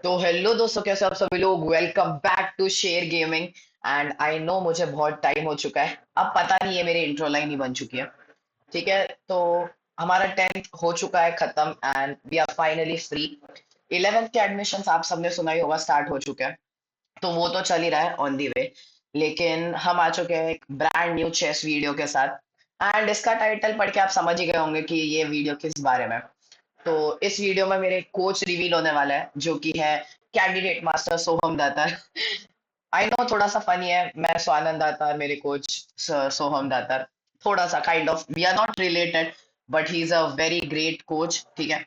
तो हेलो दोस्तों, कैसे आप सभी लोग। Welcome back to share gaming. And I know मुझे बहुत टाइम हो चुका है, अब पता नहीं है मेरी इंट्रो लाइन ही बन चुकी है। ठीक है, तो हमारा 10th हो चुका है खत्म and we are finally free. 11th के एडमिशन्स आप सबने सुना ही होगा, स्टार्ट हो चुके हैं। तो वो तो चल ही रहा है ऑन दी वे। लेकिन हम आ चुके हैं एक ब्रांड न्यू चेस वीडियो के साथ। एंड इसका टाइटल पढ़ के आप समझ ही गए होंगे कि ये वीडियो किस बारे में है। तो इस वीडियो में मेरे कोच रिवील होने वाला है, जो कि है candidate master Soham Datar. I know थोड़ा सा फनी है, मैं स्वानंद दातार, मेरे कोच सोहम दातार। थोड़ा सा kind of we are not related, but he is a very great coach. ठीक है,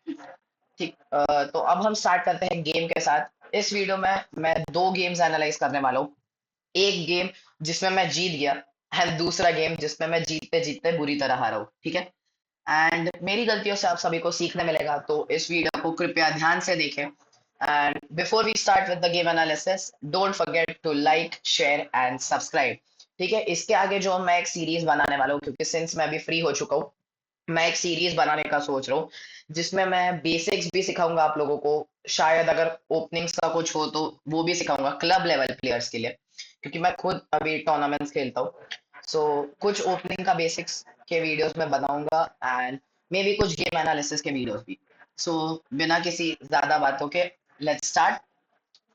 ठीक। तो अब हम स्टार्ट करते हैं गेम के साथ। इस वीडियो में मैं दो गेम्स एनालाइज करने वाला हूँ। एक गेम जिसमें मैं जीत गया, एंड दूसरा गेम जिसमें मैं जीतते जीतते बुरी तरह हारा हूँ। ठीक है, एंड मेरी गलतियों से आप सभी को सीखने मिलेगा, तो इस वीडियो को कृपया ध्यान से देखें। And before we start with the game analysis, don't forget to like, share and subscribe. ठीक है, इसके आगे जो मैं एक सीरीज बनाने वाला हूँ, क्योंकि सिंस मैं अभी फ्री हो चुका हूँ, मैं एक सीरीज बनाने का सोच रहा हूँ, जिसमें मैं बेसिक्स भी सिखाऊंगा आप लोगों को। शायद अगर ओपनिंग्स का कुछ हो तो वो भी सिखाऊंगा क्लब लेवल प्लेयर्स के लिए, क्योंकि मैं खुद अभी टूर्नामेंट्स खेलता हूँ। सो कुछ ओपनिंग का बेसिक्स के वीडियोस में बनाऊंगा, एंड मे बी कुछ गेम एनालिसिस के वीडियोस भी। सो बिना किसी ज्यादा बातों के लेट्स स्टार्ट।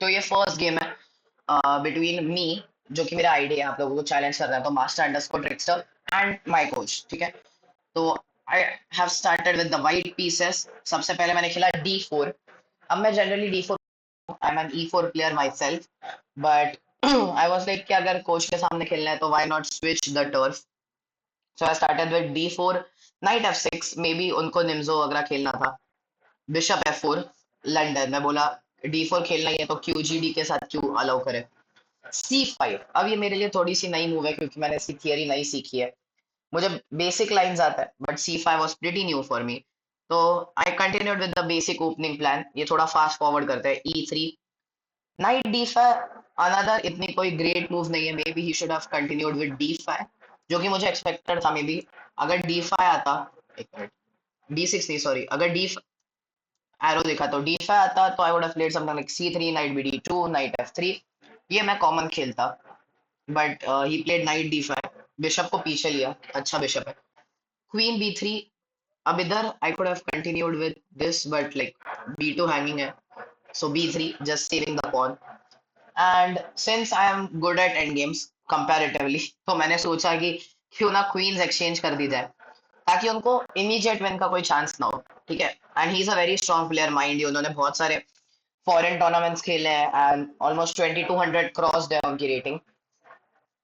तो ये फर्स्ट गेम है बिटवीन मी, जो कि मेरा आईडी है, आप लोगों को चैलेंज कर रहा है, तो master underscore trickster and my coach. ठीक है, तो I have started with the white pieces. सबसे पहले मैंने खेला D4। अब मैं generally D4, I am an E4 player myself, but I was like कि अगर कोच के सामने खेलना है तो why not switch the turf. So I started with D4, knight F6, maybe उनको निम्जो वगैरह खेलना था। Bishop F4, London. मैं बोला D4 खेलना ही है तो QGD के साथ क्यों अलाउ करे। C5, अब ये मेरे लिए थोड़ी सी नई मूव है, क्योंकि मैंने इसकी थियरी नहीं सीखी है। मुझे बेसिक लाइंस आता है, but C5 was pretty new for me. तो I continued with the basic opening plan. ये थोड़ा फास्ट फॉरवर्ड करते हैं, E3, नाइट D5। अनदर इतनी कोई ग्रेट मूव नहीं है, may be he should have continued with D5, जो कि मुझे एक्सपेक्टेड था। मे बी अगर D5 आता, एक मिनट, D6 नहीं, सॉरी, अगर डी एरो देखा तो D5 आता, तो I would have played something like C3, night B D2, night F3। ये मैं कॉमन खेलता, but he played night D5, bishop को पीछे लिया। अच्छा बिशप है। Queen B3। अब इधर I could have continued with this, but like B2 hanging है, so B3 just saving the pawn. And since I am good at end games comparatively, तो मैंने सोचा कि क्यों ना क्वींस एक्सचेंज कर दी जाए, ताकि उनको इमीडिएट विन का कोई चांस ना हो। ठीक है, and he is a very strong player, mind you, उन्होंने बहुत सारे फॉरेन टूर्नामेंट्स खेले हैं एंड ऑलमोस्ट 2200 क्रॉस है उनकी रेटिंग।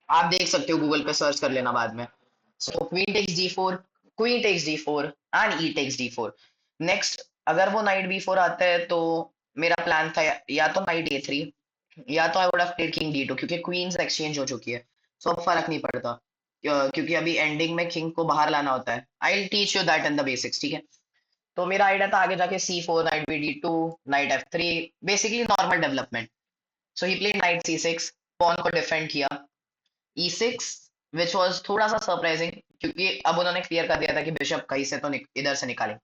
आप देख सकते हो, गूगल पे सर्च कर लेना बाद में। So queen takes D4, queen takes D4 and E takes D4। Next, अगर वो नाइट B4 आता है तो मेरा प्लान था या तो नाइट A3, या तो I would have played king D2, क्योंकि क्वींस एक्सचेंज हो चुकी है, सो अब फर्क नहीं पड़ता। क्योंकि अभी एंडिंग में किंग को बाहर लाना होता है। I will teach you that in the basics. ठीक है, तो मेरा आइडिया था आगे जाके C4, knight BD2, knight F3, basically normal development. So he played knight C6, pawn को डिफेंड किया। E6, विच वॉज थोड़ा सा सरप्राइजिंग, क्योंकि अब उन्होंने क्लियर कर दिया था कि बिशप कहीं से तो इधर से निकालें।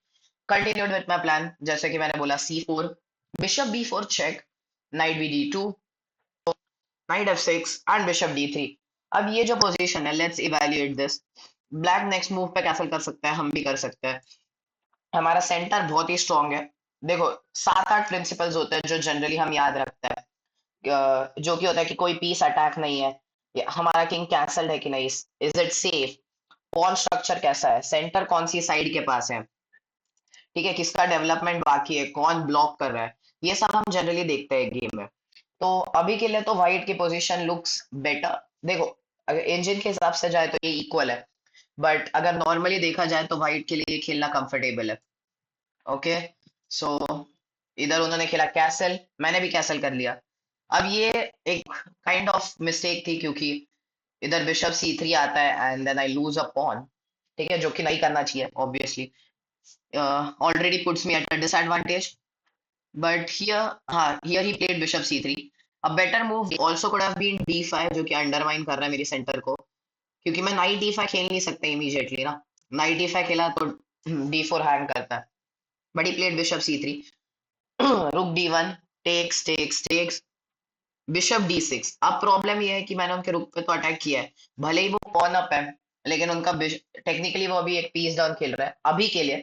कंटिन्यूड विथ माई प्लान, जैसे कि मैंने बोला C4, bishop B4 check, knight BD2, knight F6 and bishop D3। अब ये जो पोजीशन है, let's evaluate this. Black next move पे कैसल कर सकता है, हम भी कर सकते हैं। हमारा सेंटर बहुत ही स्ट्रांग है। देखो, 7-8 प्रिंसिपल्स होते हैं जो जनरली हम याद रखते हैं। जो कि होता है कि कोई पीस अटैक नहीं है, या हमारा किंग कैंसल्ड है कि नहीं, is it safe, pawn structure कैसा है, सेंटर कौन सी साइड के पास है, ठीक है, किसका डेवलपमेंट बाकी है, कौन ब्लॉक कर रहा है, ये सब हम जनरली देखते हैं गेम में। तो अभी के लिए तो व्हाइट की पोजीशन लुक्स बेटर। देखो, अगर इंजन के हिसाब से जाए तो ये इक्वल है, बट अगर नॉर्मली देखा जाए तो व्हाइट के लिए खेलना कंफर्टेबल है। ओके, सो इधर उन्होंने खेला कैसल, मैंने भी कैसल कर लिया। अब ये एक काइंड ऑफ मिस्टेक थी, क्योंकि इधर बिशप C3 आता है and then I lose a pawn. ठीक है, जो कि नहीं करना चाहिए obviously, already puts me at a disadvantage. But here, हाँ, here he played bishop C3। A better move also could have been D5, जो कि अंडरमाइन कर रहा है मेरी सेंटर को, क्योंकि मैं नाइट D5 खेल नहीं सकता इमीडिएटली ना। नाइट D5 खेला तो D4 हैंग करता है, but he played bishop C3। रुक D1, takes takes takes, bishop D6। अब प्रॉब्लम ये है कि मैंने उनके रुक पे तो अटैक किया है, भले ही वो पॉन अप है, लेकिन उनका टेक्निकली वो अभी एक पीस डाउन खेल रहा है अभी के लिए,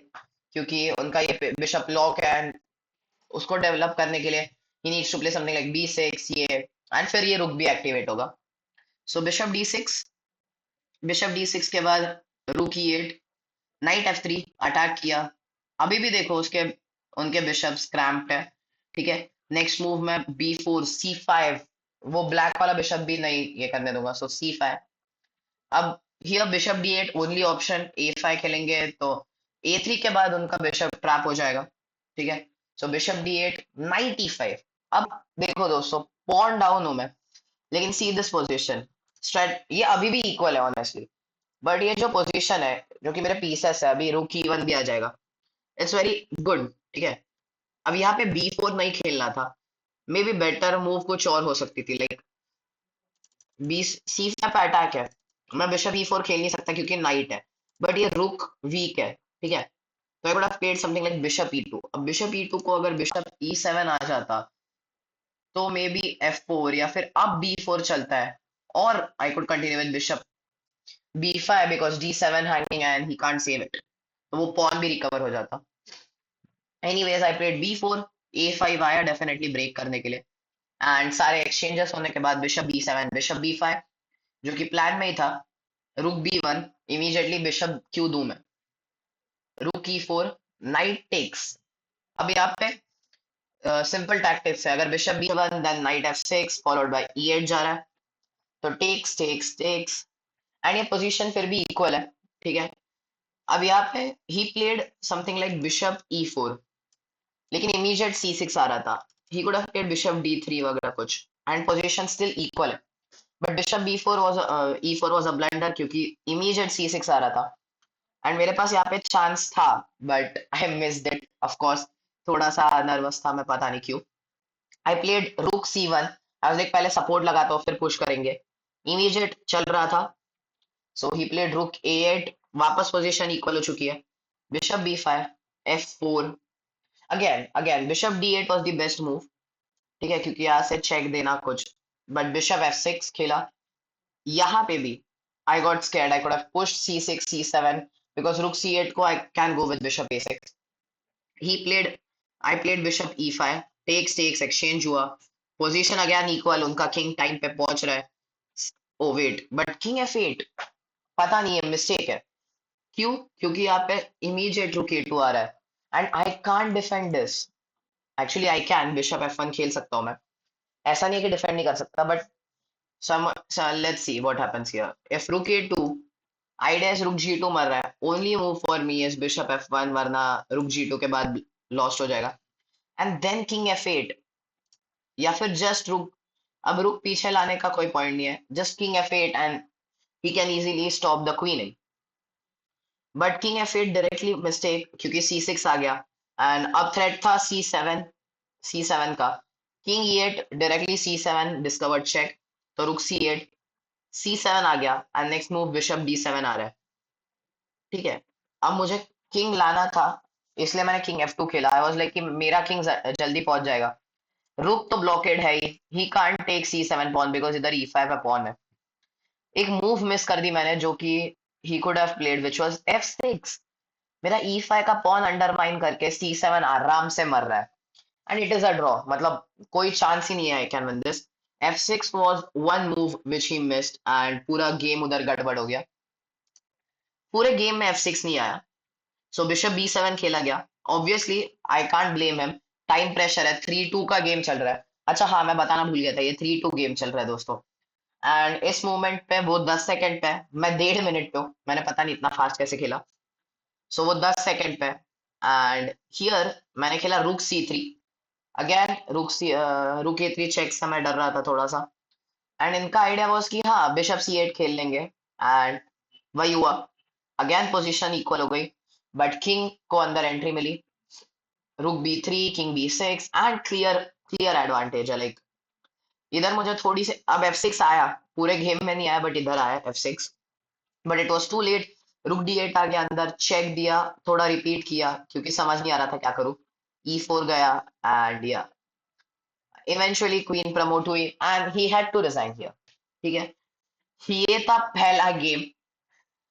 क्योंकि उनका ये बिशप लॉक है एंड उसको डेवलप करने के लिए he needs to play something like B6 ये, एंड फिर ये रुक भी एक्टिवेट होगा। सो बिशप D6 के बाद रुक E8, नाइट F3 अटैक किया। अभी भी देखो उसके उनके बिशप क्रैम्प्ड है, ठीक है। नेक्स्ट मूव में B4 C5, वो ब्लैक वाला बिशप भी नहीं ये करने दूंगा, सो C5। अब here bishop D8 only option, A5 खेलेंगे तो A3 के बाद उनका बिशप ट्रैप हो जाएगा, ठीक है। सो बिशप D8, नाइट E5। अब देखो दोस्तों, पॉन डाउन हूं मैं, लेकिन सी दिस पोजीशन, स्ट्रेट ये अभी भी इक्वल है ऑनेस्टली, बट ये जो पोजीशन है जो कि मेरे पीसेस है, अभी रूक E1 भी आ जाएगा, इट्स वेरी गुड, ठीक है। अब यहाँ पे B4 नहीं खेलना था, मे बी बेटर मूव कुछ और हो सकती थी, लाइक बी C5 पे अटैक है, मैं बिशप E4 खेल नहीं सकता क्योंकि नाइट है, बट ये रुक वीक है, ठीक है। तो I would have played something like bishop E2। अब बिशप E2 को अगर बिशप E7 आ जाता तो मे बी F4 या फिर अब B4 चलता है, और I could continue with bishop B5 because D7 hanging and he can't save it, तो वो पॉन भी रिकवर हो जाता। Anyways I played B4, A5 आया डेफिनेटली ब्रेक करने के लिए, एंड सारे एक्सचेंजेस होने के बाद बिशप B7 बिशप B5, जो कि प्लान में ही था। रुक B1, इमीडिएटली बिशप क्यों दूं मैं, रुक E4, नाइट टेक्स। अब यहाँ पे सिंपल टैक्टिक्स है, अगर bishop B1 then knight F6 followed by E8 जा रहा है, तो टेक्स टेक्स टेक्स, एंड ये पोजीशन फिर भी इक्वल है, ठीक है। अब यहाँ पे he played something like bishop E4, लेकिन इमीडिएट C6 आ रहा था, he could have played bishop D3 वगैरह कुछ, एंड पोजीशन स्टिल इक्वल है, but bishop B4 was E4 was a blunder क्योंकि इमीडिएट C6 आ रहा था, एंड मेरे पास यहाँ पे चांस था, but I missed it of course. थोड़ा सा नर्वस था मैं, पता नहीं क्यों। आई प्लेड रुक C1, आई वाज लाइक पहले सपोर्ट लगाता हूँ फिर पुश करेंगे, इमीडिएट चल रहा था, सो ही प्लेड रुक A8, वापस पोजीशन इक्वल हो चुकी है, bishop B5 F4, again again bishop D8 was the best move, ठीक है, क्योंकि यहाँ से चेक देना कुछ, बट बिशप F6 खेला। यहाँ पे भी I got scared, I could have pushed C6 C7 because rook C8 को I can go with bishop A6। He played I played bishop E5, takes takes exchange हुआ, position again equal, उनका king time पे पहुंच रहा है। Oh wait, but king F8, पता नहीं है मिस्टेक है, क्यों, क्योंकि यहाँ पे इमीडिएट रुक A2 आ रहा है and I can't defend this. Actually I can bishop F1 खेल सकता हूँ मैं, ऐसा नहीं है कि डिफेंड नहीं कर सकता, but some so let's see what happens here. If rook A2, idea is rook G2 मर रहा है, only move for me is bishop F1, वरना rook G2 के बाद lost हो जाएगा, and then king F8, या फिर just rook, अब rook पीछे लाने का कोई point नहीं है, just king F8 and he can easily stop the queening, but king F8 directly mistake क्योंकि C6 आ गया, and अब threat था C7 का, king E8 directly C7 discovered check, तो rook C8 C7 आ गया, and next move bishop D7 आ रहा है, ठीक है। अब मुझे किंग लाना था, इसलिए मैंने किंग F2 खेला, आई वाज लाइक कि मेरा किंग जल्दी पहुंच जाएगा, रुक तो ब्लॉकेड है he can't take C7 pawn because इधर E5 है, पॉन है। एक मूव मिस कर दी मैंने जो कि ही could have played which was F6, मेरा E5 का पॉन अंडरमाइन करके C7 आराम से मर रहा है, and it is a draw, मतलब कोई चांस ही नहीं है I can win this. F6 was one move which he missed and पूरा गेम उधर गड़बड़ हो गया, पूरे गेम में F6 नहीं आया, सो बिशप B7 खेला गया। Obviously I can't blame him, time pressure है, 3-2 का गेम चल रहा है। अच्छा हाँ, मैं बताना भूल गया था, ये 3-2 गेम चल रहा है दोस्तों, एंड इस मोमेंट पे वो 10 सेकंड पे है, मैं 1.5 मिनट पे हूँ, मैंने पता नहीं इतना फास्ट कैसे खेला, सो वो 10 सेकंड पे, एंड हियर मैंने खेला रुक C3, अगेन रुक A3 चेक से मैं डर रहा था थोड़ा सा, एंड इनका आइडिया वाज कि हाँ बिशप C8 खेल लेंगे, एंड वही हुआ, अगेन पोजीशन इक्वल हो गई, बट किंग को अंदर एंट्री मिली, रुक B3 king B6 and clear clear advantage है, लाइक इधर मुझे थोड़ी सी, अब F6 आया, पूरे गेम में नहीं आया बट इधर आया F6, but it was too late, rook D8 आ गया अंदर, चेक दिया, थोड़ा रिपीट किया क्योंकि समझ नहीं आ रहा था क्या करूं, E4 गया, एंड या इवेंचुअली क्वीन प्रमोट हुई and he had to resign here. ठीक है, ये था पहला गेम।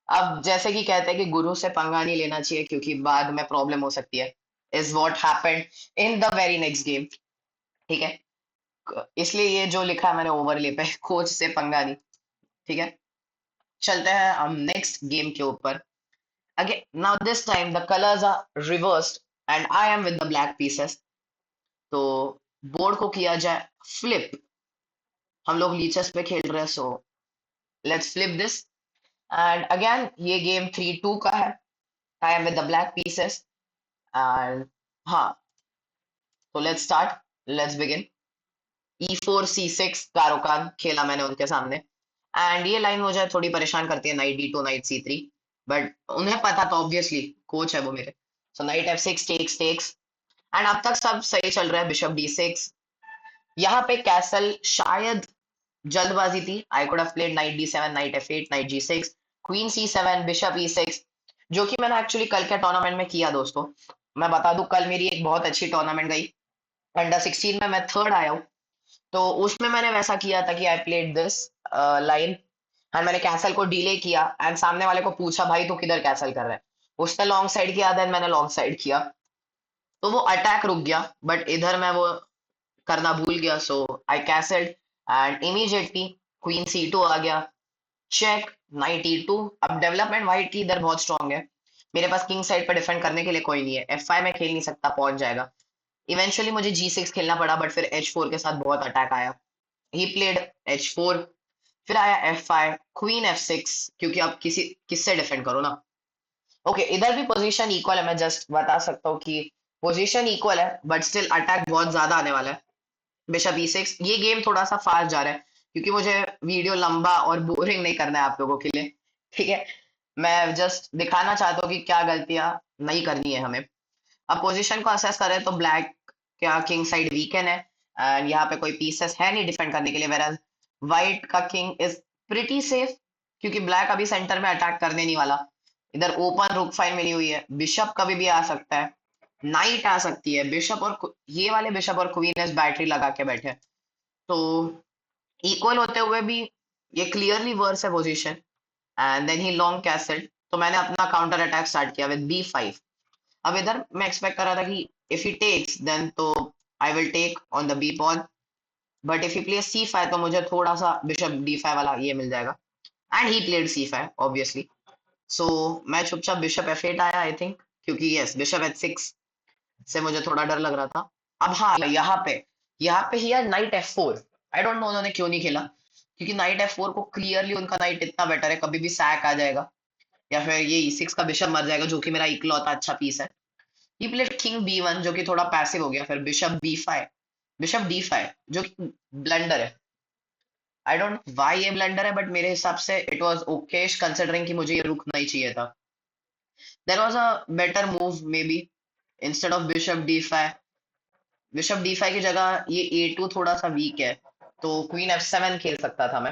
अब जैसे कि कहते हैं कि गुरु से पंगा नहीं लेना चाहिए क्योंकि बाद में प्रॉब्लम हो सकती है, is what happened in the very next game. ठीक है, इसलिए ये जो लिखा है मैंने ओवरले पे, कोच से पंगा नहीं। ठीक है, चलते हैं हम नेक्स्ट गेम के ऊपर। Again now this time the colours are reversed and I am with the black pieces. तो बोर्ड को किया जाए फ्लिप। हम लोग लीचेस पे खेल रहे हैं, so let's flip this. And again ये गेम 3-2 का है। आई am with the black pieces and हाँ, तो let's start, let's begin. E4 C6 कारोकान खेला मैंने उनके सामने। एंड ये लाइन मुझे थोड़ी परेशान करती है, night D2 night C3, but उन्हें पता था ऑब्वियसली, कोच है वो मेरे। So knight F6 takes takes and अब तक सब सही चल रहा है। बिशप D6, यहाँ पे कैसल शायद जल्दबाजी थी। आई could have played night D7 night F8 night G6 queen C7 bishop E6, जो कि मैंने एक्चुअली कल के टूर्नामेंट में किया दोस्तों। मैं बता दूं, कल मेरी एक बहुत अच्छी टूर्नामेंट गई, अंडर 16 में मैं थर्ड आया हूँ। तो उसमें मैंने वैसा किया था कि I played this line and मैंने कैसल को डिले किया एंड सामने वाले को पूछा भाई तू किधर कैसल कर रहा है। उसने लॉन्ग साइड किया, देन मैंने लॉन्ग साइड किया, तो वो अटैक रुक गया। बट इधर मैं वो करना भूल गया, so I castled and immediately queen C2 आ गया। Check knight E2। अब डेवलपमेंट व्हाइट की इधर बहुत स्ट्रांग है, मेरे पास किंग साइड पर डिफेंड करने के लिए कोई नहीं है। F5 में खेल नहीं सकता, पहुंच जाएगा। इवेंचुअली मुझे G6 खेलना पड़ा, बट फिर H4 के साथ बहुत अटैक आया। ही प्लेड H4, फिर आया F5 क्वीन F6, क्योंकि अब किसी किससे डिफेंड करो ना। ओके, इधर भी पोजीशन इक्वल है, मैं जस्ट बता सकता हूँ कि पोजीशन इक्वल है, बट स्टिल अटैक बहुत ज्यादा आने वाला है। Bishop E6। ये गेम थोड़ा सा फास्ट जा रहा है क्योंकि मुझे वीडियो लंबा और बोरिंग नहीं करना है आप लोगों के लिए। ठीक है, मैं जस्ट दिखाना चाहता हूँ कि क्या गलतियां नहीं करनी है हमें। अब पोजीशन को असेस करें तो ब्लैक क्या किंग साइड वीकन है एंड यहाँ पे कोई पीसेस है नहीं डिफेंड करने के लिए, वेराज व्हाइट का किंग इज प्रिटी सेफ क्योंकि ब्लैक अभी सेंटर में अटैक करने नहीं वाला। इधर ओपन रुक फाइन मिली हुई है, बिशप कभी भी आ सकता है, नाइट आ सकती है। बिशप और ये वाले बिशप और क्वीन इस बैटरी लगा के बैठे हैं। तो इक्वल होते हुए भी ये क्लियरली वर्स है position. And then he long castle, तो मैंने अपना काउंटर अटैक स्टार्ट किया विद B5। अब इधर मैं एक्सपेक्ट कर रहा था कि इफ ही टेक्स देन तो I will take on the B pawn, but if he place C5 तो मुझे थोड़ा सा बिशप D5 वाला ये मिल जाएगा। And he played C5 obviously. So मैं चुपचाप बिशप F8 आया आई थिंक, क्योंकि यस बिशप H6 से मुझे थोड़ा डर लग रहा था। अब हाँ, यहाँ पे ही यार night F4। I don't know उन्होंने क्यों नहीं खेला, क्योंकि नाइट F4 को क्लियरली उनका नाइट इतना बेटर है, कभी भी सैक आ जाएगा या फिर ये E6 का बिशप मर जाएगा, जो कि मेरा इकलौता अच्छा पीस है। ही प्लेड किंग B1 जो कि थोड़ा पैसिव हो गया, फिर बिशप B5 बिशप D5 जो कि ब्लंडर है। आई डोंट नो व्हाई ये ब्लंडर है, बट मेरे हिसाब से इट वाज ओकेश कंसिडरिंग कि मुझे ये रुकना ही चाहिए था। There was a better move maybe, instead of bishop D5, bishop D5 की जगह ये A2 थोड़ा सा वीक है, तो क्वीन F7 खेल सकता था मैं।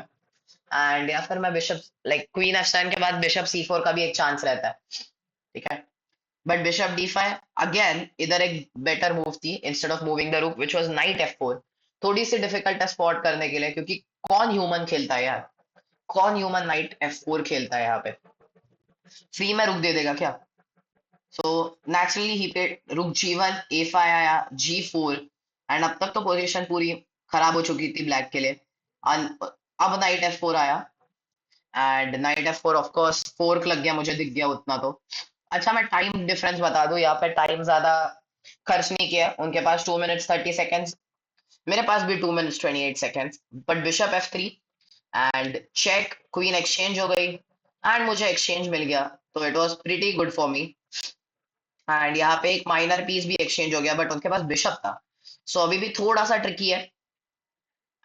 एंड या फिर मैं बिशप लाइक क्वीन F7 के बाद बिशप C4 का भी एक चांस रहता है। ठीक है, बट बिशप D5 अगेन इधर एक बेटर मूव थी, इंस्टेड ऑफ मूविंग द रूक व्हिच वाज नाइट F4। थोड़ी सी डिफिकल्ट है स्पॉट करने के लिए, क्योंकि कौन ह्यूमन खेलता है यार, कौन ह्यूमन नाइट F4 खेलता है यहाँ पे, फ्री में रुक दे देगा क्या। सो नेचुरली ही पे रुक G1 A5 आया G4 एंड अब तक तो पोजीशन पूरी खराब हो चुकी थी ब्लैक के लिए। अब नाइट F4 आया and night F4 of course fork लग गया, मुझे दिख गया उतना तो। अच्छा, मैं टाइम डिफरेंस बता दूं, यहाँ पे टाइम ज्यादा खर्च नहीं किया, उनके पास 2 मिनट्स 30 सेकेंड्स, मेरे पास भी 2 minutes 28 seconds. But bishop F3 and check queen exchange हो गई एंड मुझे एक्सचेंज मिल गया, तो it was pretty good for me. And यहाँ पे एक माइनर पीस भी एक्सचेंज हो गया, बट उनके पास बिशप था, सो अभी भी थोड़ा सा ट्रिकी है।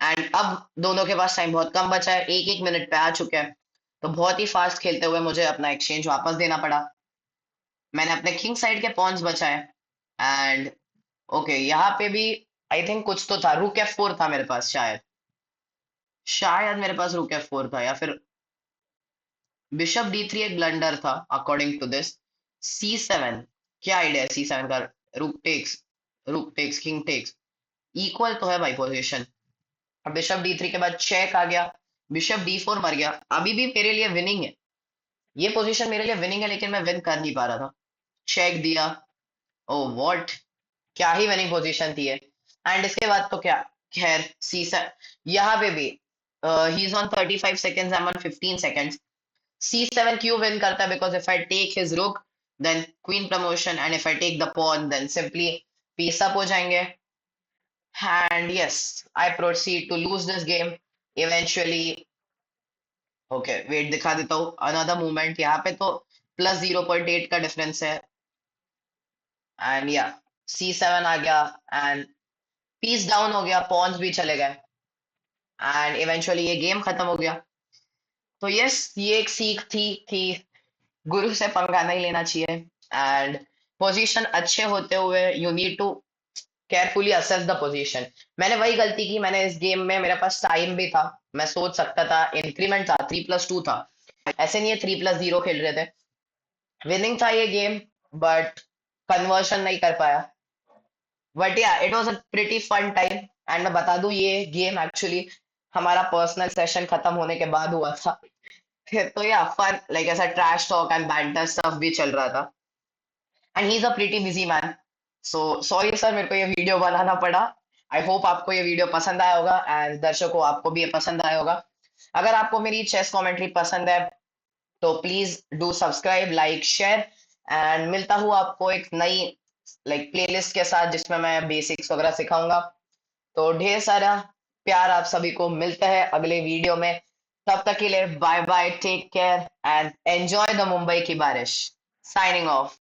एंड अब दोनों के पास टाइम बहुत कम बचा है, एक एक मिनट पे आ चुके हैं, तो बहुत ही फास्ट खेलते हुए मुझे अपना एक्सचेंज वापस देना पड़ा। मैंने अपने किंग साइड के पॉन्स बचाए एंड ओके, यहाँ पे भी आई थिंक कुछ तो था, रूक F4 था मेरे पास, शायद मेरे पास रूक F4 था, या फिर बिशप D3 एक ब्लंडर था अकॉर्डिंग टू दिस। C7, क्या आइडिया है C7 का, रूक टेक्स, रूक टेक्स किंग टेक्स, इक्वल तो है भाई पोजीशन। अब बिशप D3 के बाद चेक आ गया, बिशप D4 मर गया, अभी भी मेरे लिए विनिंग है, ये पोजीशन मेरे लिए विनिंग है, लेकिन मैं विन कर नहीं पा रहा था। चेक दिया, ओ व्हाट, क्या ही विनिंग पोजीशन थी है। एंड इसके बाद तो क्या, खैर सी यहाँ पे भी he is on 35 seconds, I am on 15 seconds। C7 क्यों विन करता है, because if I take his rook then queen promotion, and if I take the pawn then simply piece up हो जाएंगे। And yes, I proceed to lose this game eventually. Okay wait दिखा देता हूँ another movement, यहाँ पे तो +0.8 का difference है। एंड या C7 आ गया, एंड पीस डाउन हो गया, पॉन्स भी चले गए, एंड इवेंचुअली ये गेम खत्म हो गया। तो यस, ये एक सीख थी कि गुरु से पंगा नहीं लेना चाहिए, एंड पोजीशन अच्छे होते हुए you need to carefully assess the position. मैंने वही गलती की, मैंने इस गेम में, मेरे पास टाइम भी था, मैं सोच सकता था, इंक्रीमेंट था, 3+2 था, ऐसे नहीं है 3+0 खेल रहे थे, विनिंग था ये गेम, बट कन्वर्शन नहीं कर पाया। But yeah it was a pretty fun time. And मैं बता दूं, ये गेम एक्चुअली हमारा पर्सनल सेशन खत्म होने के बाद हुआ था। तो या फन, लाइक ऐसा trash talk and banter stuff भी चल रहा था, and he is a pretty busy man. So sorry sir, मेरे को ये वीडियो बनाना पड़ा। आई होप आपको ये वीडियो पसंद आया होगा, एंड दर्शकों आपको भी ये पसंद आया होगा। अगर आपको मेरी चेस कमेंट्री पसंद है तो please do subscribe, like, share, and मिलता हूँ आपको एक नई प्लेलिस्ट के साथ जिसमें मैं बेसिक्स वगैरह सिखाऊंगा। तो ढेर सारा प्यार आप सभी को, मिलता है अगले वीडियो में। तब तक के लिए bye bye, take care and enjoy the Mumbai की बारिश। Signing of.